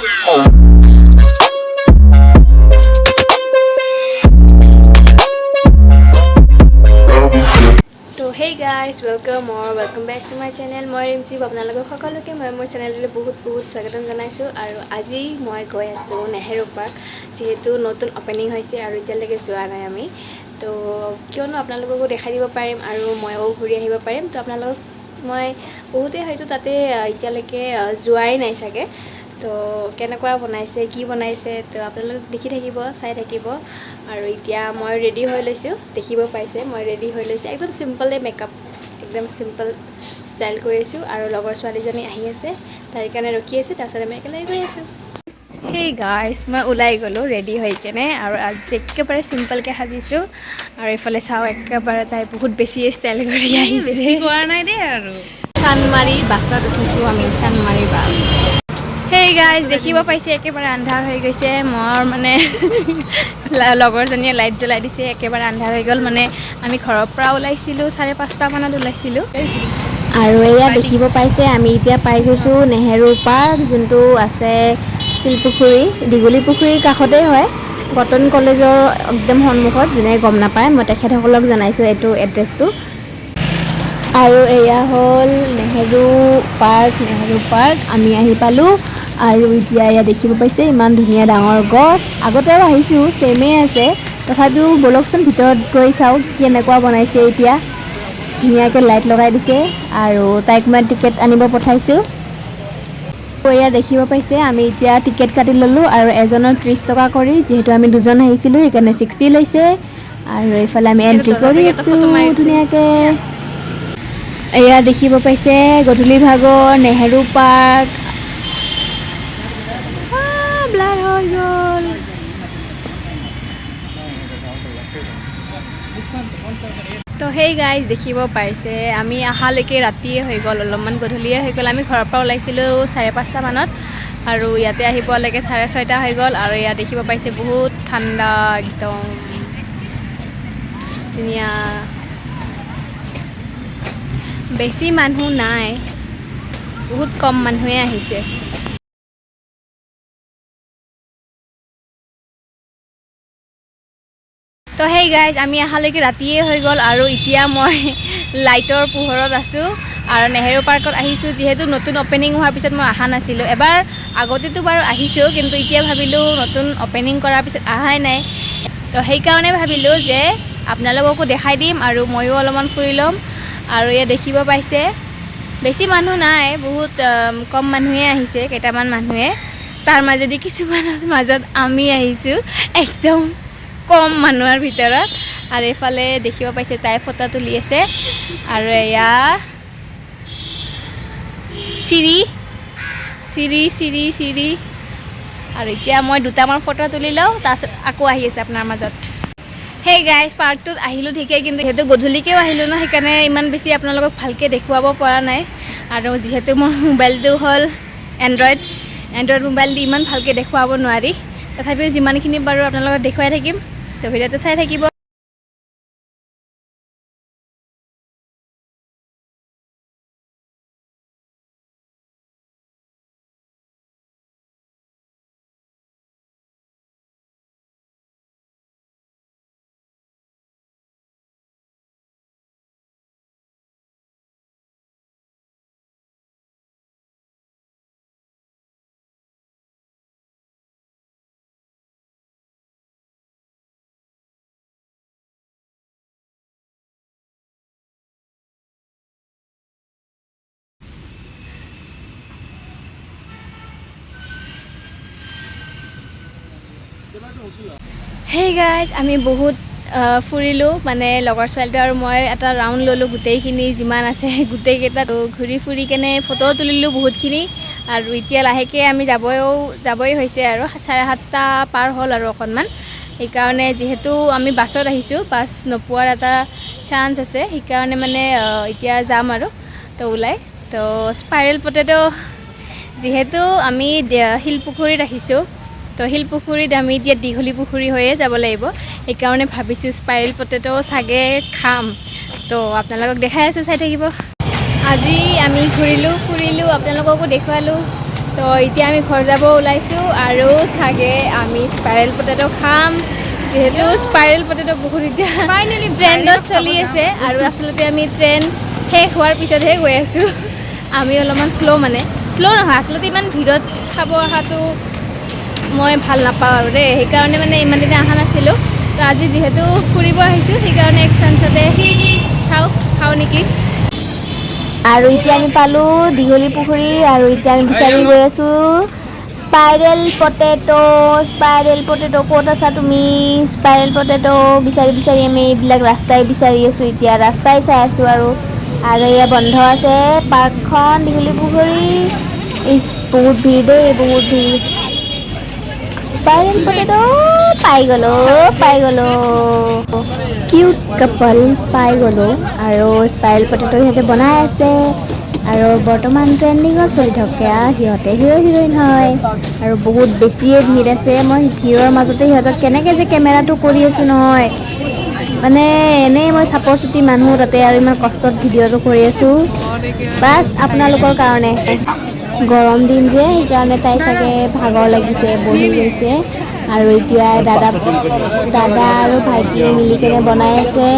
তো hey guys welcome back to my channel. মই ৰিমচিপ আপোনালোকক সকলোকে মই মোৰ চেনেলটোলৈ বহুত স্বাগতম জনাইছোঁ। আৰু আজি মই গৈ আছোঁ নেহেৰু পাৰ্ক, যিহেতু নতুন অপেনিং হৈছে আৰু এতিয়ালৈকে যোৱা নাই আমি। তো কিয়নো আপোনালোককো দেখাই দিব পাৰিম আৰু ময়ো ঘূৰি আহিব পাৰিম। তো আপোনালোকক মই বহুতেই হয়তো তাতে এতিয়ালৈকে যোৱাই নাই চাগে। তো কেনেকুৱা বনাইছে, কি বনাইছে, তো আপোনালোক দেখি থাকিব, চাই থাকিব। আৰু এতিয়া মই ৰেডি হৈ লৈছোঁ, দেখিব পাইছে মই ৰেডি হৈ লৈছোঁ। একদম চিম্পলে মেকআপ, একদম চিম্পল ষ্টাইল কৰিছোঁ। আৰু লগৰ ছোৱালীজনী আহি আছে, তাইৰ কাৰণে ৰখি আছোঁ। তাৰপিছত আমি একেলগে গৈ আছোঁ। সেই গাইজ মই ওলাই গ'লোঁ ৰেডি হৈ কেনে, আৰু আজি একেবাৰে চিম্পলকৈ সাজিছোঁ। আৰু এইফালে চাওঁ, একেবাৰে তাই বহুত বেছি ষ্টাইল কৰি আহিছে। বেছি কৰা নাই দেই। আৰু চানমাৰী বাছত উঠিছোঁ আমি, চানমাৰী বাছ। সেই গাইজ দেখিব পাইছে একেবাৰে আন্ধাৰ হৈ গৈছে। মোৰ মানে লগৰজনীয়ে লাইট জ্বলাই দিছে, একেবাৰে আন্ধাৰ হৈ গ'ল। মানে আমি ঘৰৰ পৰা ওলাইছিলোঁ 5:30 মানত ওলাইছিলোঁ। আৰু এয়া দেখিব পাইছে আমি এতিয়া পাই গৈছোঁ নেহেৰু পাৰ্ক, যোনটো আছে শিলপুখুৰী, দীঘলী পুখুৰীৰ কাষতেই হয়। কটন কলেজৰ একদম সন্মুখত। যোনে গম নাপায়, মই তেখেতসকলক জনাইছোঁ এইটো এড্ৰেছটো। আৰু এয়া হ'ল নেহেৰু পাৰ্ক। আমি আহি পালোঁ। আৰু এতিয়া এয়া দেখিব পাইছে ইমান ধুনীয়া ডাঙৰ গছ। আগতেও আহিছোঁ, ছেমেই আছে। তথাপিও ব'লকচোন ভিতৰত গৈ চাওঁ কেনেকুৱা বনাইছে। এতিয়া ধুনীয়াকৈ লাইট লগাই দিছে। আৰু তাইক মই টিকেট আনিব পঠাইছোঁ। এয়া দেখিব পাইছে আমি এতিয়া টিকেট কাটি ল'লোঁ, আৰু এজনৰ 30 টকা কৰি। যিহেতু আমি দুজন আহিছিলোঁ সেইকাৰণে 60 লৈছে। আৰু এইফালে আমি এণ্ট্ৰি কৰি আছোঁ ধুনীয়াকৈ। এয়া দেখিব পাইছে গধূলি ভাগৰ নেহেৰু পাৰ্ক। ব্লাৰ হৈ গ'ল। তো সেই গাইজ দেখিব পাইছে আমি অহালৈকে ৰাতিয়ে হৈ গ'ল, অলপমান গধূলিয়ে হৈ গ'ল। আমি ঘৰৰ পৰা ওলাইছিলোঁ 5:30 মানত, আৰু ইয়াতে আহি পোৱালৈকে 6:30 হৈ গ'ল। আৰু ইয়াত দেখিব পাইছে বহুত ঠাণ্ডা, একদম ধুনীয়া। বেছি মানুহ নাই, বহুত কম মানুহে আহিছে। তো সেই গাইজ আমি অহালৈকে ৰাতিয়ে হৈ গ'ল, আৰু এতিয়া মই লাইটৰ পোহৰত আছোঁ। আৰু নেহেৰু পাৰ্কত আহিছোঁ, যিহেতু নতুন অপেনিং হোৱাৰ পিছত মই অহা নাছিলোঁ। এবাৰ আগতেতো বাৰু আহিছোঁ, কিন্তু এতিয়া ভাবিলোঁ নতুন অপেনিং কৰাৰ পিছত অহাই নাই। তো সেইকাৰণে ভাবিলোঁ যে আপোনালোককো দেখাই দিম, আৰু ময়ো অলপমান ফুৰি ল'ম। আৰু ইয়াত দেখিব পাইছে বেছি মানুহ নাই, বহুত কম মানুহে আহিছে, কেইটামান মানুহে। তাৰ মাজেদি কিছুমানৰ মাজত আমি আহিছোঁ, একদম কম মানুহৰ ভিতৰত। আৰু এইফালে দেখিব পাইছে তাই ফটো তুলি আছে। আৰু এয়া চিৰি। আৰু এতিয়া মই দুটামান ফটো তুলি লওঁ, তাৰপিছত আকৌ আহি আছে আপোনাৰ মাজত। সেই গাইজ পাৰ্কটোত আহিলোঁ ঠিকেই, কিন্তু যিহেতু গধূলিকৈও আহিলোঁ ন, সেইকাৰণে ইমান বেছি আপোনালোকক ভালকৈ দেখুৱাব পৰা নাই। আৰু যিহেতু মোৰ মোবাইলটো হ'ল এণ্ড্ৰইড মোবাইল দি ইমান ভালকৈ দেখুৱাব নোৱাৰি। তথাপিও যিমানখিনি বাৰু আপোনালোকক দেখুৱাই থাকিম। তো ভিডিঅ'টো চাই থাকিব। হেই গাইজ আমি বহুত ফুৰিলোঁ, মানে লগৰ ছোৱালীটো আৰু মই এটা ৰাউণ্ড ল'লোঁ, গোটেইখিনি যিমান আছে গোটেইকেইটাত ঘূৰি ফুৰি কেনে ফটোও তুলিলোঁ বহুতখিনি। আৰু এতিয়া লাহেকৈ আমি যাবই হৈছে, আৰু 7:30 পাৰ হ'ল আৰু অকণমান। সেইকাৰণে যিহেতু আমি বাছত আহিছোঁ, বাছ নোপোৱাৰ এটা চান্স আছে, সেইকাৰণে মানে এতিয়া যাম আৰু তো ওলাই। তো স্পাইৰেল পটেটো, যিহেতু আমি শিলপুখুৰীত আহিছোঁ, তো শিলপুখুৰীত আমি এতিয়া দীঘলী পুখুৰী হৈয়ে যাব লাগিব। সেইকাৰণে ভাবিছোঁ স্পাইৰেল পটেটো চাগে খাম। তো আপোনালোকক দেখাই আছোঁ, চাই থাকিব। আজি আমি ঘূৰিলোঁ ফুৰিলোঁ, আপোনালোককো দেখুৱালোঁ। তো এতিয়া আমি ঘৰ যাব ওলাইছোঁ আৰু চাগে আমি স্পাইৰেল পটেটো খাম যিহেতু স্পাইৰেল পটেটো বহুত এতিয়া ফাইনেলি ট্ৰেণ্ডত চলি আছে আৰু আচলতে আমি ট্ৰেণ্ড শেষ হোৱাৰ পিছতহে গৈ আছোঁ আমি অলপমান শ্ল' নহয় আচলতে ইমান ভিৰত খাব অহাটো মই ভাল নাপাওঁ আৰু দেই সেইকাৰণে মানে ইমান দিনে অহা নাছিলোঁ তো আজি যিহেতু ফুৰিব আহিছোঁ সেইকাৰণে এক চান্সতে খাওঁ নেকি আৰু এতিয়া আমি পালোঁ দীঘলী পুখুৰী আৰু এতিয়া আমি বিচাৰি গৈ আছোঁ স্পাইৰেল পটেটো ক'ত আছা তুমি স্পাইৰেল পটেটো বিচাৰি আমি এইবিলাক ৰাস্তাই বিচাৰি আছোঁ এতিয়া ৰাস্তাই চাই আছোঁ আৰু এয়া বন্ধ আছে পাৰ্কখন দীঘলী পুখুৰী বহুত ভিৰ দেই বহুত ভিৰ স্পাইৰেল পটেটো পাই গ'লো কিউট কাপল পাই গ'লোঁ আৰু স্পাইৰেল পটেটো সিহঁতে বনাই আছে আৰু বৰ্তমান ট্ৰেণ্ডিঙত চলি থাকে সিহঁতে হিৰ'ইন হয় আৰু বহুত বেছিয়ে ভিৰ আছে মই ভিৰৰ মাজতে সিহঁতক কেনেকৈ যে কেমেৰাটো কৰি আছোঁ নহয় মানে এনেই মই চাপৰ চুটি মানুহ তাতে আৰু ইমান কষ্টত ভিডিঅ'টো কৰি আছোঁ বাছ আপোনালোকৰ কাৰণে গৰম দিন যে সেইকাৰণে তাই চাগে ভাগৰ লাগিছে বহি গৈছে আৰু এতিয়া দাদা আৰু ভাইটিয়ে মিলি কেনে বনাই আছে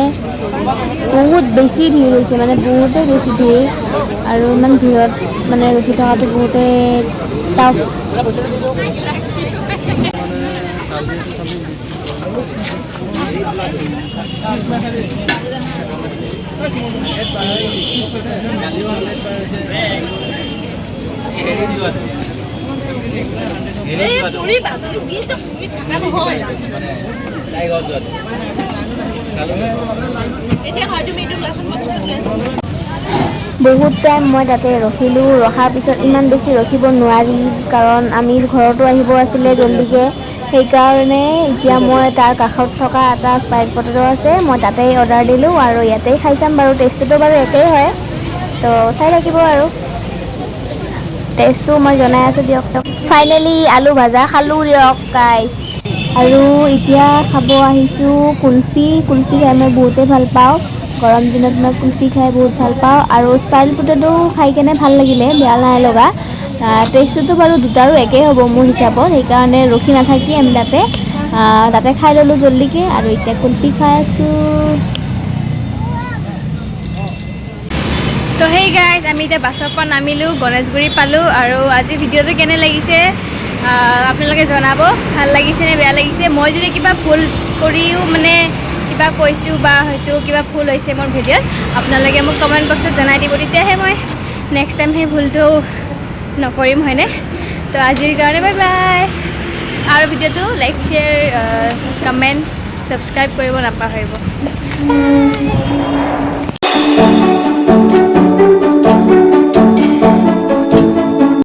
বহুত বেছি ভিৰ হৈছে মানে বহুতেই বেছি ভিৰ আৰু ইমান ভিৰত মানে ৰখি থকাটো বহুতেই টাফ বহুত টাইম মই তাতে ৰখিলোঁ ৰখাৰ পিছত ইমান বেছি ৰখিব নোৱাৰি কাৰণ আমি ঘৰতো আহিব আছিলে জল্দিকৈ সেইকাৰণে এতিয়া মই তাৰ কাষত থকা এটা স্পাইৰেল পটেটো আছে মই তাতেই অৰ্ডাৰ দিলোঁ আৰু ইয়াতেই খাই চাম বাৰু টেষ্টটো বাৰু একেই হয় তো চাই থাকিব আৰু টেষ্টটো মই জনাই আছোঁ দিয়ক ফাইনেলি আলু ভাজা খালোঁ দিয়ক গাইছ আৰু এতিয়া খাব আহিছোঁ কুলফি খাই মই বহুতেই ভাল পাওঁ গৰম দিনত মই কুলফি খাই বহুত ভাল পাওঁ আৰু স্পাইৰেল পটেটো খাই কেনে ভাল লাগিলে বেয়া নাই লগা টেষ্টটোতো বাৰু দুটাৰো একেই হ'ব মোৰ হিচাপত সেইকাৰণে ৰখি নাথাকি আমি তাতে খাই ল'লোঁ জল্দিকৈ আৰু এতিয়া কুলফি খাই আছোঁ তো সেই গাইজ আমি এতিয়া বাছৰ পৰা নামিলোঁ গণেশগুৰি পালোঁ আৰু আজি ভিডিঅ'টো কেনে লাগিছে আপোনালোকে জনাব ভাল লাগিছে নে বেয়া লাগিছে মই যদি কিবা ভুল কৰিও মানে কিবা কৈছোঁ বা হয়তো কিবা ভুল হৈছে মোৰ ভিডিঅ'ত আপোনালোকে মোক কমেণ্ট বক্সত জনাই দিব তেতিয়াহে মই নেক্সট টাইম সেই ভুলটো নকৰিম হয়নে তো আজিৰ কাৰণে বাই বাই আৰু ভিডিঅ'টো লাইক শ্বেয়াৰ কমেণ্ট ছাবস্ক্ৰাইব কৰিব নাপাহৰিব